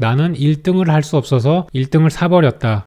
나는 1등을 할 수 없어서 1등을 사버렸다.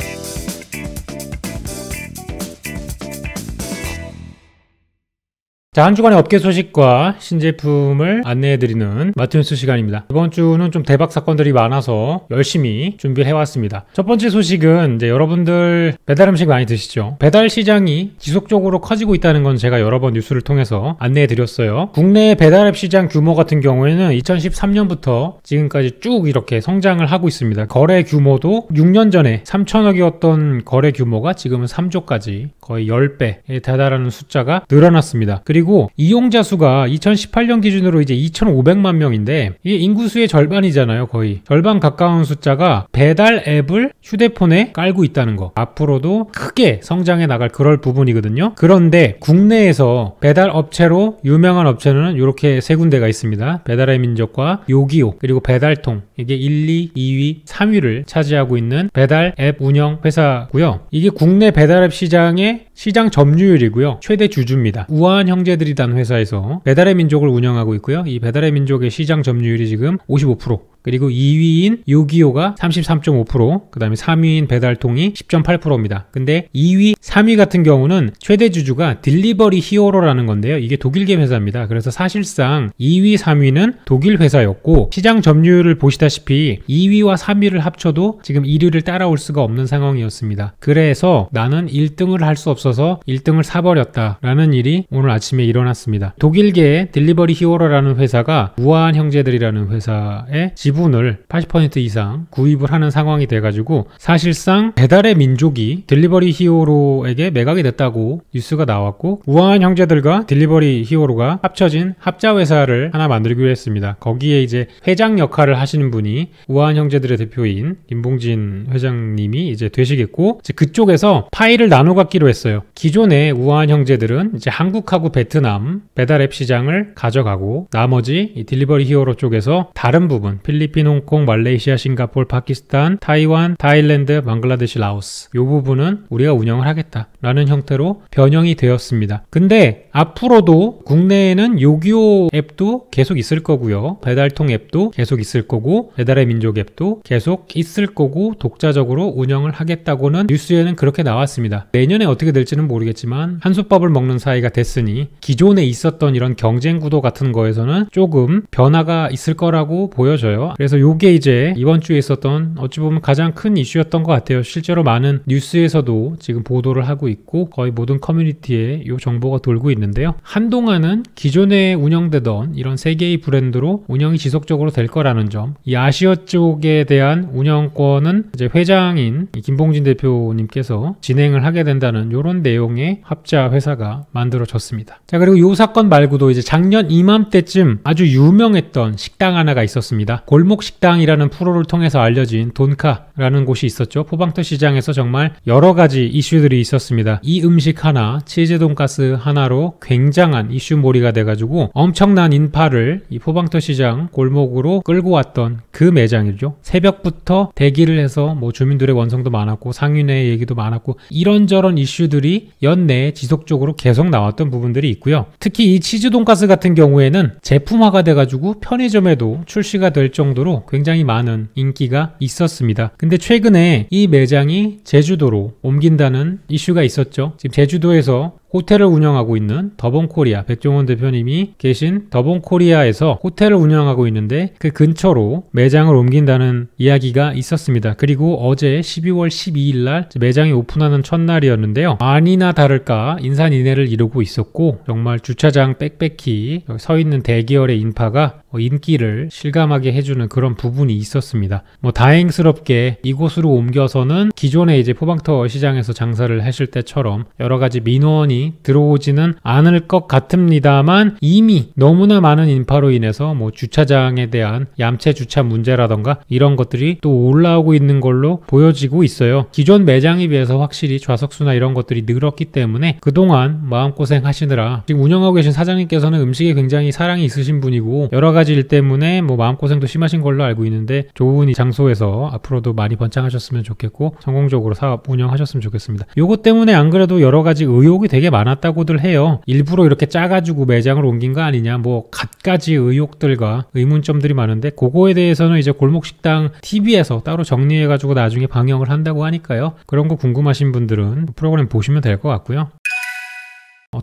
자, 한 주간의 업계 소식과 신제품을 안내해드리는 마트뉴스 시간입니다. 이번 주는 좀 대박 사건들이 많아서 열심히 준비를 해왔습니다. 첫 번째 소식은 이제 여러분들 배달 음식 많이 드시죠? 배달 시장이 지속적으로 커지고 있다는 건 제가 여러 번 뉴스를 통해서 안내해드렸어요. 국내 배달앱 시장 규모 같은 경우에는 2013년부터 지금까지 쭉 이렇게 성장을 하고 있습니다. 거래 규모도 6년 전에 3천억이었던 거래 규모가 지금은 3조까지 거의 10배에 달하는 숫자가 늘어났습니다. 그리고 이용자 수가 2018년 기준으로 이제 2,500만 명인데 이게 인구수의 절반이잖아요. 거의 절반 가까운 숫자가 배달 앱을 휴대폰에 깔고 있다는 거. 앞으로도 크게 성장해 나갈 그럴 부분이거든요. 그런데 국내에서 배달 업체로 유명한 업체는 이렇게 세 군데가 있습니다. 배달의 민족과 요기요 그리고 배달통, 이게 1, 2, 2위, 3위를 차지하고 있는 배달 앱 운영 회사고요. 이게 국내 배달앱 시장의 시장 점유율이고요. 최대 주주입니다. 우아한 형제들이란 회사에서 배달의 민족을 운영하고 있고요. 이 배달의 민족의 시장 점유율이 지금 55%, 그리고 2위인 요기요가 33.5%, 그 다음에 3위인 배달통이 10.8%입니다. 근데 2위, 3위 같은 경우는 최대 주주가 딜리버리 히어로라는 건데요. 이게 독일계 회사입니다. 그래서 사실상 2위, 3위는 독일 회사였고 시장 점유율을 보시다시피 2위와 3위를 합쳐도 지금 1위를 따라올 수가 없는 상황이었습니다. 그래서 나는 1등을 할 수 없어서 1등을 사버렸다 라는 일이 오늘 아침에 일어났습니다. 독일계 딜리버리 히어로라는 회사가 우아한 형제들이라는 회사의 지분을 80% 이상 구입을 하는 상황이 돼가지고 사실상 배달의 민족이 딜리버리 히어로에게 매각이 됐다고 뉴스가 나왔고, 우아한 형제들과 딜리버리 히어로가 합쳐진 합자회사를 하나 만들기로 했습니다. 거기에 이제 회장 역할을 하시는 분이 우아한 형제들의 대표인 김봉진 회장님이 이제 되시겠고, 이제 그쪽에서 파일을 나눠 갖기로 했어요. 기존의 우아한 형제들은 이제 한국하고 베트남 배달앱 시장을 가져가고 나머지 이 딜리버리 히어로 쪽에서 다른 부분 필리핀, 홍콩, 말레이시아, 싱가포르, 파키스탄, 타이완, 타일랜드, 방글라데시, 라오스 이 부분은 우리가 운영을 하겠다라는 형태로 변형이 되었습니다. 근데 앞으로도 국내에는 요기요 앱도 계속 있을 거고요. 배달통 앱도 계속 있을 거고 배달의 민족 앱도 계속 있을 거고 독자적으로 운영을 하겠다고는 뉴스에는 그렇게 나왔습니다. 내년에 어떻게 될지는 모르겠지만 한솥밥을 먹는 사이가 됐으니 기존에 있었던 이런 경쟁 구도 같은 거에서는 조금 변화가 있을 거라고 보여져요. 그래서 요게 이제 이번 주에 있었던 어찌 보면 가장 큰 이슈였던 것 같아요. 실제로 많은 뉴스에서도 지금 보도를 하고 있고 거의 모든 커뮤니티에 이 정보가 돌고 있는데요. 한동안은 기존에 운영되던 이런 세 개의 브랜드로 운영이 지속적으로 될 거라는 점, 이 아시아 쪽에 대한 운영권은 이제 회장인 김봉진 대표님께서 진행을 하게 된다는 이런 내용의 합자 회사가 만들어졌습니다. 자, 그리고 이 사건 말고도 이제 작년 이맘때쯤 아주 유명했던 식당 하나가 있었습니다. 골목식당이라는 프로를 통해서 알려진 돈카라는 곳이 있었죠. 포방터 시장에서 정말 여러 가지 이슈들이 있었습니다. 이 음식 하나, 치즈 돈가스 하나로 굉장한 이슈몰이가 돼가지고 엄청난 인파를 이 포방터 시장 골목으로 끌고 왔던 그 매장이죠. 새벽부터 대기를 해서 뭐 주민들의 원성도 많았고 상인의 얘기도 많았고 이런저런 이슈들이 연내에 지속적으로 계속 나왔던 부분들이 있고요. 특히 이 치즈 돈가스 같은 경우에는 제품화가 돼가지고 편의점에도 출시가 될 정도로 굉장히 많은 인기가 있었습니다. 근데 최근에 이 매장이 제주도로 옮긴다는 이슈가 있었죠. 지금 제주도에서 호텔을 운영하고 있는 더본코리아, 백종원 대표님이 계신 더본코리아에서 호텔을 운영하고 있는데 그 근처로 매장을 옮긴다는 이야기가 있었습니다. 그리고 어제 12월 12일 날 매장이 오픈하는 첫날이었는데요. 아니나 다를까 인산인해를 이루고 있었고 정말 주차장 빽빽히 서 있는 대기열의 인파가 인기를 실감하게 해주는 그런 부분이 있었습니다. 다행스럽게 이곳으로 옮겨서는 기존에 이제 포방터 시장에서 장사를 하실 때처럼 여러 가지 민원이 들어오지는 않을 것 같습니다만 이미 너무나 많은 인파로 인해서 주차장에 대한 얌체 주차 문제라던가 이런 것들이 또 올라오고 있는 걸로 보여지고 있어요. 기존 매장에 비해서 확실히 좌석수나 이런 것들이 늘었기 때문에 그동안 마음고생 하시느라 지금 운영하고 계신 사장님께서는 음식에 굉장히 사랑이 있으신 분이고 여러 가지 일 때문에 마음고생도 심하신 걸로 알고 있는데 좋은 이 장소에서 앞으로도 많이 번창하셨으면 좋겠고 성공적으로 사업 운영하셨으면 좋겠습니다. 요것 때문에 안 그래도 여러 가지 의혹이 되게 많았다고들 해요. 일부러 이렇게 짜가지고 매장을 옮긴 거 아니냐, 뭐 갖가지 의혹들과 의문점들이 많은데 그거에 대해서는 이제 골목식당 TV에서 따로 정리해가지고 나중에 방영을 한다고 하니까요. 그런 거 궁금하신 분들은 프로그램 보시면 될 것 같고요.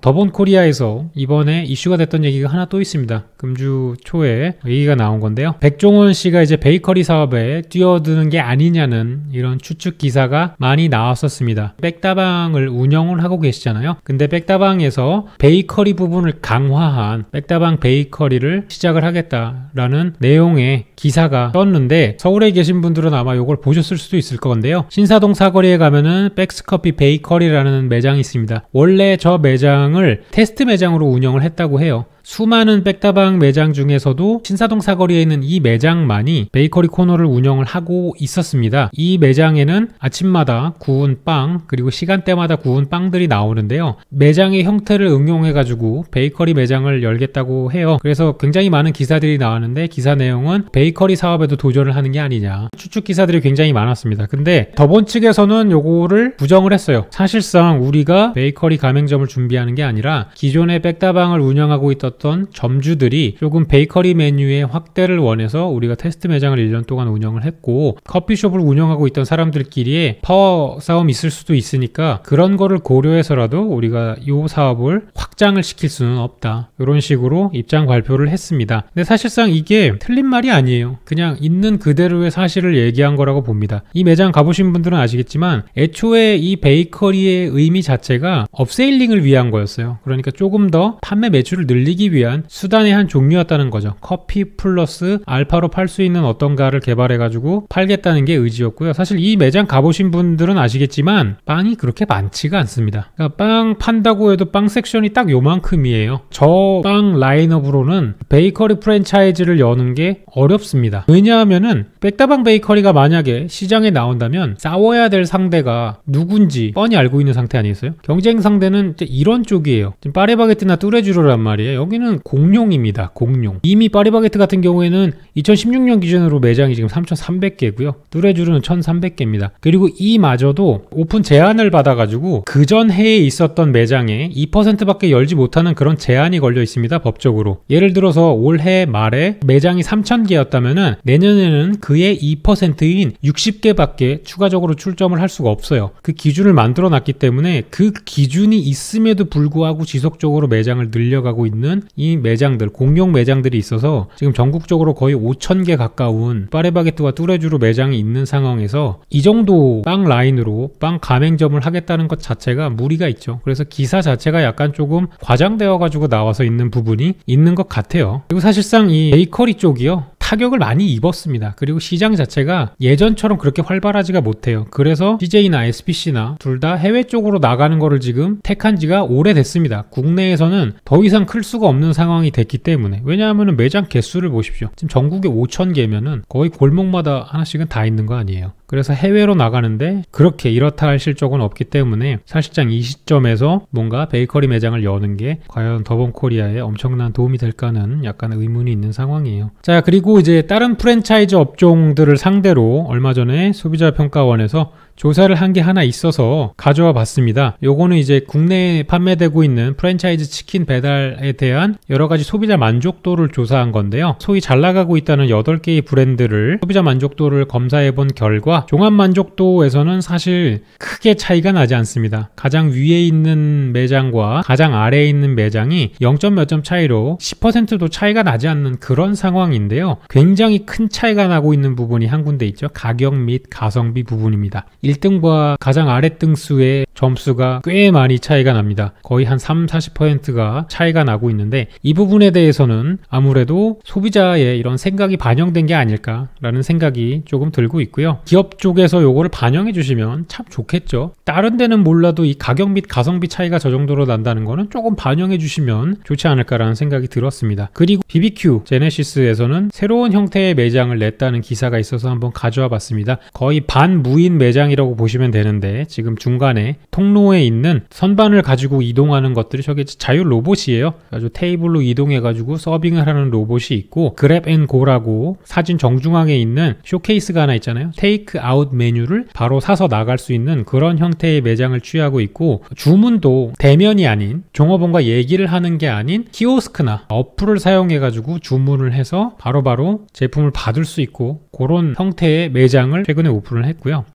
더본코리아에서 이번에 이슈가 됐던 얘기가 하나 또 있습니다. 금주 초에 얘기가 나온 건데요. 백종원 씨가 이제 베이커리 사업에 뛰어드는 게 아니냐는 이런 추측 기사가 많이 나왔었습니다. 백다방을 운영을 하고 계시잖아요. 근데 백다방에서 베이커리 부분을 강화한 백다방 베이커리를 시작을 하겠다라는 내용의 기사가 떴는데, 서울에 계신 분들은 아마 이걸 보셨을 수도 있을 건데요. 신사동 사거리에 가면은 백스커피 베이커리라는 매장이 있습니다. 원래 저 매장을 테스트 매장으로 운영을 했다고 해요. 수많은 백다방 매장 중에서도 신사동 사거리에 있는 이 매장만이 베이커리 코너를 운영을 하고 있었습니다. 이 매장에는 아침마다 구운 빵, 그리고 시간대마다 구운 빵들이 나오는데요. 매장의 형태를 응용해가지고 베이커리 매장을 열겠다고 해요. 그래서 굉장히 많은 기사들이 나왔는데, 기사 내용은 베이커리 사업에도 도전을 하는 게 아니냐, 추측 기사들이 굉장히 많았습니다. 근데 더본 측에서는 요거를 부정을 했어요. 사실상 우리가 베이커리 가맹점을 준비하는 게 아니라 기존의 백다방을 운영하고 있던 점주들이 조금 베이커리 메뉴의 확대를 원해서 우리가 테스트 매장을 1년 동안 운영을 했고, 커피숍을 운영하고 있던 사람들끼리의 파워 싸움이 있을 수도 있으니까 그런 거를 고려해서라도 우리가 이 사업을 확장을 시킬 수는 없다, 이런 식으로 입장 발표를 했습니다. 근데 사실상 이게 틀린 말이 아니에요. 그냥 있는 그대로의 사실을 얘기한 거라고 봅니다. 이 매장 가보신 분들은 아시겠지만 애초에 이 베이커리의 의미 자체가 업세일링을 위한 거였어요. 그러니까 조금 더 판매 매출을 늘리기 위한 수단의 한 종류였다는 거죠. 커피 플러스 알파로 팔 수 있는 어떤가를 개발해가지고 팔겠다는 게 의지였고요. 사실 이 매장 가보신 분들은 아시겠지만 빵이 그렇게 많지가 않습니다. 그러니까 빵 판다고 해도 빵 섹션이 딱 요만큼이에요. 저 빵 라인업으로는 베이커리 프랜차이즈를 여는 게 어렵습니다. 왜냐하면은 백다방 베이커리가 만약에 시장에 나온다면 싸워야 될 상대가 누군지 뻔히 알고 있는 상태 아니겠어요? 경쟁 상대는 이런 쪽이에요. 지금 파리바게뜨나 뚜레쥬르란 말이에요. 여기는 공룡입니다. 공룡. 이미 파리바게뜨 같은 경우에는 2016년 기준으로 매장이 지금 3,300개고요. 뚜레쥬르는 1,300개입니다. 그리고 이마저도 오픈 제한을 받아가지고 그전 해에 있었던 매장에 2%밖에 열지 못하는 그런 제한이 걸려 있습니다. 법적으로. 예를 들어서 올해 말에 매장이 3,000개였다면은 내년에는 그의 2%인 60개밖에 추가적으로 출점을 할 수가 없어요. 그 기준을 만들어 놨기 때문에 그 기준이 있음에도 불구하고 지속적으로 매장을 늘려가고 있는 이 매장들, 공룡 매장들이 있어서 지금 전국적으로 거의 5,000개 가까운 파리바게뜨와 뚜레쥬르 매장이 있는 상황에서 이 정도 빵 라인으로 빵 가맹점을 하겠다는 것 자체가 무리가 있죠. 그래서 기사 자체가 약간 조금 과장되어 가지고 나와서 있는 부분이 있는 것 같아요. 그리고 사실상 이 베이커리 쪽이요, 타격을 많이 입었습니다. 그리고 시장 자체가 예전처럼 그렇게 활발하지가 못해요. 그래서 CJ나 SPC나 둘 다 해외 쪽으로 나가는 거를 지금 택한 지가 오래됐습니다. 국내에서는 더 이상 클 수가 없는 상황이 됐기 때문에. 왜냐하면 매장 개수를 보십시오. 지금 전국에 5,000개면은 거의 골목마다 하나씩은 다 있는 거 아니에요. 그래서 해외로 나가는데 그렇게 이렇다 할 실적은 없기 때문에 사실상 이 시점에서 뭔가 베이커리 매장을 여는 게 과연 더본코리아에 엄청난 도움이 될까는 약간 의문이 있는 상황이에요. 자, 그리고 이제 다른 프랜차이즈 업종들을 상대로 얼마 전에 소비자평가원에서 조사를 한 게 하나 있어서 가져와 봤습니다. 요거는 이제 국내에 판매되고 있는 프랜차이즈 치킨 배달에 대한 여러 가지 소비자 만족도를 조사한 건데요. 소위 잘 나가고 있다는 8개의 브랜드를 소비자 만족도를 검사해 본 결과 종합 만족도에서는 사실 크게 차이가 나지 않습니다. 가장 위에 있는 매장과 가장 아래에 있는 매장이 0점 몇 점 차이로 10%도 차이가 나지 않는 그런 상황인데요. 굉장히 큰 차이가 나고 있는 부분이 한 군데 있죠. 가격 및 가성비 부분입니다. 1등과 가장 아래 등수의 점수가 꽤 많이 차이가 납니다. 거의 한 30-40%가 차이가 나고 있는데 이 부분에 대해서는 아무래도 소비자의 이런 생각이 반영된 게 아닐까라는 생각이 조금 들고 있고요. 기업 쪽에서 요거를 반영해 주시면 참 좋겠죠. 다른 데는 몰라도 이 가격 및 가성비 차이가 저 정도로 난다는 거는 조금 반영해 주시면 좋지 않을까라는 생각이 들었습니다. 그리고 BBQ 제네시스에서는 새로운 형태의 매장을 냈다는 기사가 있어서 한번 가져와 봤습니다. 거의 반무인 매장이라고 보시면 되는데 지금 중간에 통로에 있는 선반을 가지고 이동하는 것들이 저게 자율 로봇이에요. 아주 테이블로 이동해 가지고 서빙을 하는 로봇이 있고 그랩앤고라고 사진 정중앙에 있는 쇼케이스가 하나 있잖아요. 테이크 테이크아웃 메뉴를 바로 사서 나갈 수 있는 그런 형태의 매장을 취하고 있고, 주문도 대면이 아닌, 종업원과 얘기를 하는 게 아닌 키오스크나 어플을 사용해 가지고 주문을 해서 바로바로 제품을 받을 수 있고, 그런 형태의 매장을 최근에 오픈을 했고요.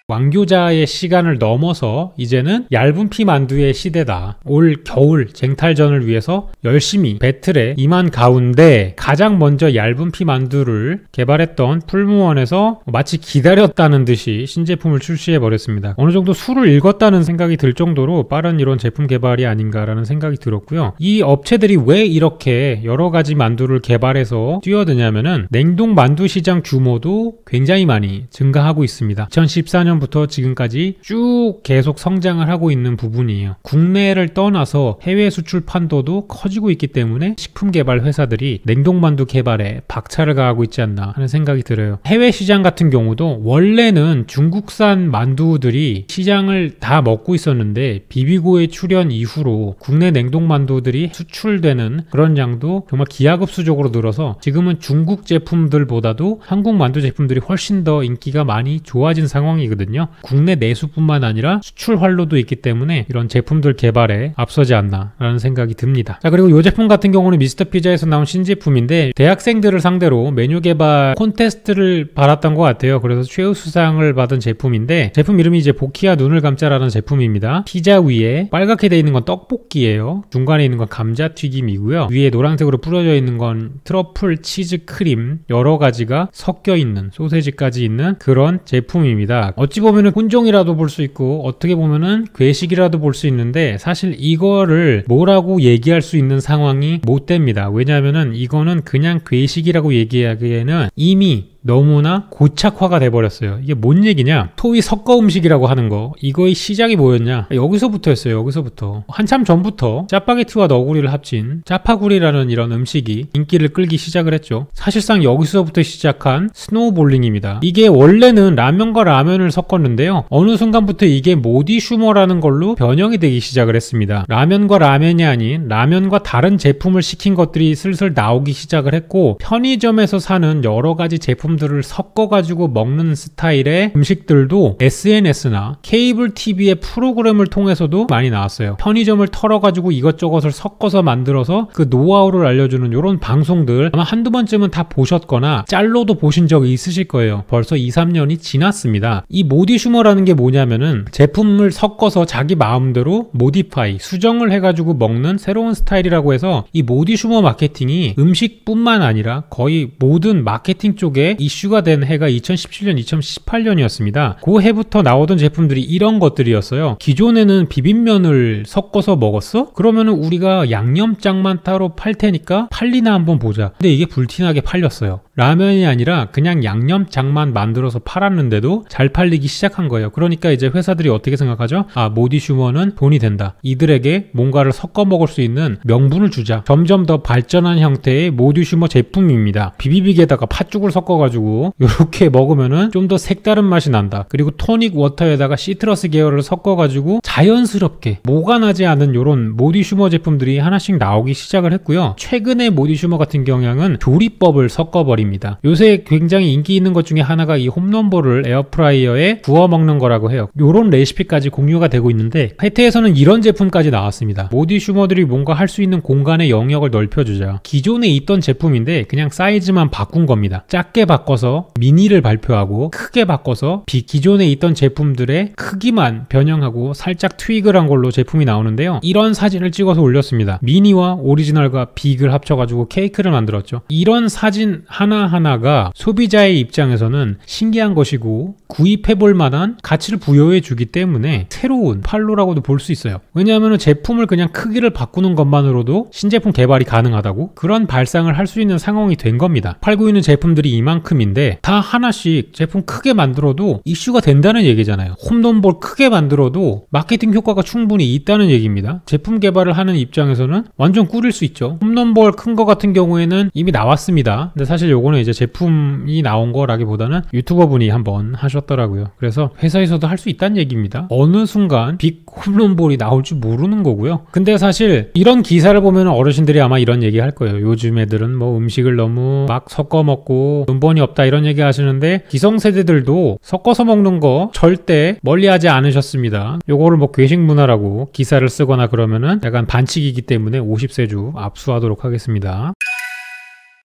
왕교자의 시간을 넘어서 이제는 얇은 피 만두의 시대다. 올 겨울 쟁탈전을 위해서 열심히 배틀에 임한 가운데 가장 먼저 얇은 피 만두를 개발했던 풀무원에서 마치 기다렸다는 듯이 신제품을 출시해 버렸습니다. 어느 정도 수를 읽었다는 생각이 들 정도로 빠른 이런 제품 개발이 아닌가라는 생각이 들었고요. 이 업체들이 왜 이렇게 여러 가지 만두를 개발해서 뛰어드냐면은 냉동 만두 시장 규모도 굉장히 많이 증가하고 있습니다. 2014년 부터 지금까지 쭉 계속 성장을 하고 있는 부분이에요. 국내를 떠나서 해외 수출 판도도 커지고 있기 때문에 식품 개발 회사들이 냉동만두 개발에 박차를 가하고 있지 않나 하는 생각이 들어요. 해외 시장 같은 경우도 원래는 중국산 만두들이 시장을 다 먹고 있었는데 비비고의 출현 이후로 국내 냉동만두들이 수출되는 그런 양도 정말 기하급수적으로 늘어서 지금은 중국 제품들보다도 한국 만두 제품들이 훨씬 더 인기가 많이 좋아진 상황이거든요. 국내 내수뿐만 아니라 수출 활로도 있기 때문에 이런 제품들 개발에 앞서지 않나 라는 생각이 듭니다. 자, 그리고 이 제품 같은 경우는 미스터피자에서 나온 신제품인데 대학생들을 상대로 메뉴 개발 콘테스트를 받았던 것 같아요. 그래서 최우수상을 받은 제품인데, 제품 이름이 이제 보키야 눈을 감자라는 제품입니다. 피자 위에 빨갛게 되어 있는 건 떡볶이예요. 중간에 있는 건 감자튀김이고요. 위에 노란색으로 뿌려져 있는 건 트러플 치즈 크림 여러 가지가 섞여 있는, 소세지까지 있는 그런 제품입니다. 어찌 보면은 혼종이라도 볼 수 있고 어떻게 보면은 괴식이라도 볼 수 있는데, 사실 이거를 뭐라고 얘기할 수 있는 상황이 못 됩니다. 왜냐하면은 이거는 그냥 괴식이라고 얘기하기에는 이미 너무나 고착화가 돼버렸어요. 이게 뭔 얘기냐? 소위 섞어 음식이라고 하는 거, 이거의 시작이 뭐였냐? 여기서부터였어요. 여기서부터. 한참 전부터 짜파게티와 너구리를 합친 짜파구리라는 이런 음식이 인기를 끌기 시작을 했죠. 사실상 여기서부터 시작한 스노우볼링입니다. 이게 원래는 라면과 라면을 섞었는데요, 어느 순간부터 이게 모디슈머라는 걸로 변형이 되기 시작을 했습니다. 라면과 라면이 아닌 라면과 다른 제품을 시킨 것들이 슬슬 나오기 시작을 했고, 편의점에서 사는 여러 가지 제품 들을 섞어가지고 먹는 스타일의 음식들도 SNS나 케이블 TV의 프로그램을 통해서도 많이 나왔어요. 편의점을 털어가지고 이것저것을 섞어서 만들어서 그 노하우를 알려주는 이런 방송들 아마 한두 번쯤은 다 보셨거나 짤로도 보신 적이 있으실 거예요. 벌써 2-3년이 지났습니다. 이 모디슈머라는 게 뭐냐면은 제품을 섞어서 자기 마음대로 모디파이, 수정을 해가지고 먹는 새로운 스타일이라고 해서, 이 모디슈머 마케팅이 음식뿐만 아니라 거의 모든 마케팅 쪽에 이슈가 된 해가 2017년, 2018년이었습니다. 그 해부터 나오던 제품들이 이런 것들이었어요. 기존에는 비빔면을 섞어서 먹었어? 그러면은 우리가 양념장만 따로 팔 테니까 팔리나 한번 보자. 근데 이게 불티나게 팔렸어요. 라면이 아니라 그냥 양념장만 만들어서 팔았는데도 잘 팔리기 시작한 거예요. 그러니까 이제 회사들이 어떻게 생각하죠? 아, 모디슈머는 돈이 된다. 이들에게 뭔가를 섞어 먹을 수 있는 명분을 주자. 점점 더 발전한 형태의 모디슈머 제품입니다. 비비빅에다가 팥죽을 섞어가지고 이렇게 먹으면은 좀 더 색다른 맛이 난다. 그리고 토닉 워터에다가 시트러스 계열을 섞어가지고 자연스럽게 모가 나지 않은 이런 모디슈머 제품들이 하나씩 나오기 시작을 했고요. 최근에 모디슈머 같은 경향은 조리법을 섞어버립니다. 요새 굉장히 인기 있는 것 중에 하나가 이 홈런볼을 에어프라이어에 구워 먹는 거라고 해요. 요런 레시피까지 공유가 되고 있는데, 혜태에서는 이런 제품까지 나왔습니다. 모디슈머들이 뭔가 할 수 있는 공간의 영역을 넓혀주자. 기존에 있던 제품인데 그냥 사이즈만 바꾼 겁니다. 작게 바꿔서 미니를 발표하고, 크게 바꿔서 기존에 있던 제품들의 크기만 변형하고 살짝 트윅을 한 걸로 제품이 나오는데요. 이런 사진을 찍어서 올렸습니다. 미니와 오리지널과 빅을 합쳐가지고 케이크를 만들었죠. 이런 사진 하나하나가 소비자의 입장에서는 신기한 것이고 구입해볼 만한 가치를 부여해 주기 때문에 새로운 팔로라고도 볼 수 있어요. 왜냐하면 제품을 그냥 크기를 바꾸는 것만으로도 신제품 개발이 가능하다고, 그런 발상을 할 수 있는 상황이 된 겁니다. 팔고 있는 제품들이 이만큼인데 다 하나씩 제품 크게 만들어도 이슈가 된다는 얘기잖아요. 홈런볼 크게 만들어도 마케팅 효과가 충분히 있다는 얘기입니다. 제품 개발을 하는 입장에서는 완전 꿀일 수 있죠. 홈런볼 큰 거 같은 경우에는 이미 나왔습니다. 근데 사실 요거는 이제 제품이 나온 거라기보다는 유튜버 분이 한번 하셨더라고요. 그래서 회사에서도 할 수 있다는 얘기입니다. 어느 순간 빅 홈런볼이 나올 줄 모르는 거고요. 근데 사실 이런 기사를 보면 어르신들이 아마 이런 얘기 할 거예요. 요즘 애들은 뭐 음식을 너무 막 섞어 먹고 근본이 없다 이런 얘기 하시는데 기성세대들도 섞어서 먹는 거 절대 멀리하지 않으셨습니다. 요거를 뭐 괴식 문화라고 기사를 쓰거나 그러면은 약간 반칙이기 때문에 50세주 압수하도록 하겠습니다.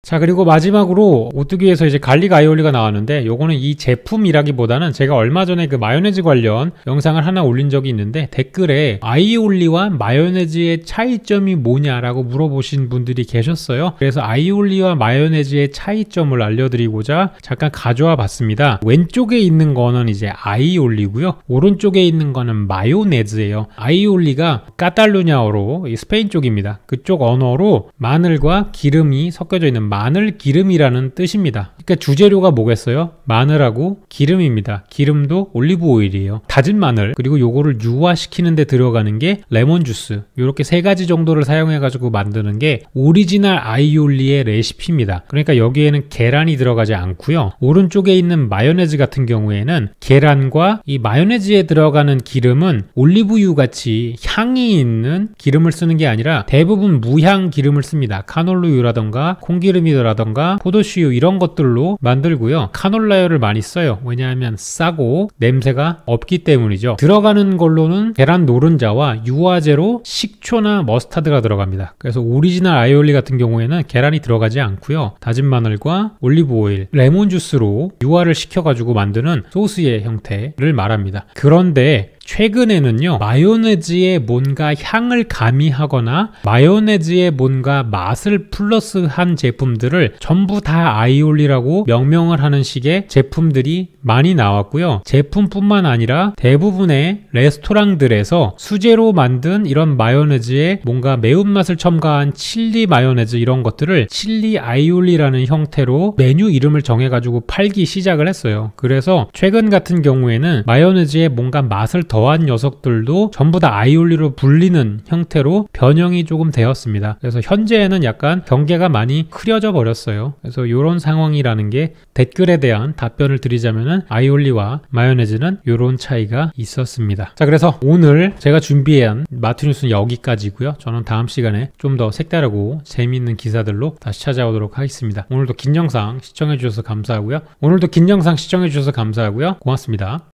자, 그리고 마지막으로 오뚜기에서 이제 갈릭 아이올리가 나왔는데 요거는 이 제품이라기보다는 제가 얼마 전에 그 마요네즈 관련 영상을 하나 올린 적이 있는데 댓글에 아이올리와 마요네즈의 차이점이 뭐냐라고 물어보신 분들이 계셨어요. 그래서 아이올리와 마요네즈의 차이점을 알려드리고자 잠깐 가져와 봤습니다. 왼쪽에 있는 거는 이제 아이올리고요. 오른쪽에 있는 거는 마요네즈예요. 아이올리가 카탈루냐어로 스페인 쪽입니다. 그쪽 언어로 마늘과 기름이 섞여져 있는 마늘 기름이라는 뜻입니다. 그러니까 주재료가 뭐겠어요? 마늘하고 기름입니다. 기름도 올리브 오일이에요. 다진 마늘 그리고 요거를 유화시키는 데 들어가는 게 레몬 주스 이렇게 세 가지 정도를 사용해 가지고 만드는 게 오리지널 아이올리의 레시피입니다. 그러니까 여기에는 계란이 들어가지 않고요. 오른쪽에 있는 마요네즈 같은 경우에는 계란과 이 마요네즈에 들어가는 기름은 올리브유 같이 향이 있는 기름을 쓰는 게 아니라 대부분 무향 기름을 씁니다. 카놀루유라던가 콩기름 이라던가 포도씨유 이런 것들로 만들고요. 카놀라유를 많이 써요. 왜냐하면 싸고 냄새가 없기 때문이죠. 들어가는 걸로는 계란 노른자와 유화제로 식초나 머스타드가 들어갑니다. 그래서 오리지널 아이올리 같은 경우에는 계란이 들어가지 않고요. 다진 마늘과 올리브 오일, 레몬 주스로 유화를 시켜가지고 만드는 소스의 형태를 말합니다. 그런데 최근에는요 마요네즈에 뭔가 향을 가미하거나 마요네즈에 뭔가 맛을 플러스한 제품들을 전부 다 아이올리라고 명명을 하는 식의 제품들이 많이 나왔고요. 제품뿐만 아니라 대부분의 레스토랑들에서 수제로 만든 이런 마요네즈에 뭔가 매운맛을 첨가한 칠리 마요네즈 이런 것들을 칠리 아이올리라는 형태로 메뉴 이름을 정해가지고 팔기 시작을 했어요. 그래서 최근 같은 경우에는 마요네즈에 뭔가 맛을 더한 녀석들도 전부 다 아이올리로 불리는 형태로 변형이 조금 되었습니다. 그래서 현재는 약간 경계가 많이 흐려져 버렸어요. 그래서 이런 상황이라는 게 댓글에 대한 답변을 드리자면은 아이올리와 마요네즈는 이런 차이가 있었습니다. 자, 그래서 오늘 제가 준비한 마트뉴스는 여기까지고요. 저는 다음 시간에 좀 더 색다르고 재미있는 기사들로 다시 찾아오도록 하겠습니다. 오늘도 긴 영상 시청해 주셔서 감사하고요. 고맙습니다.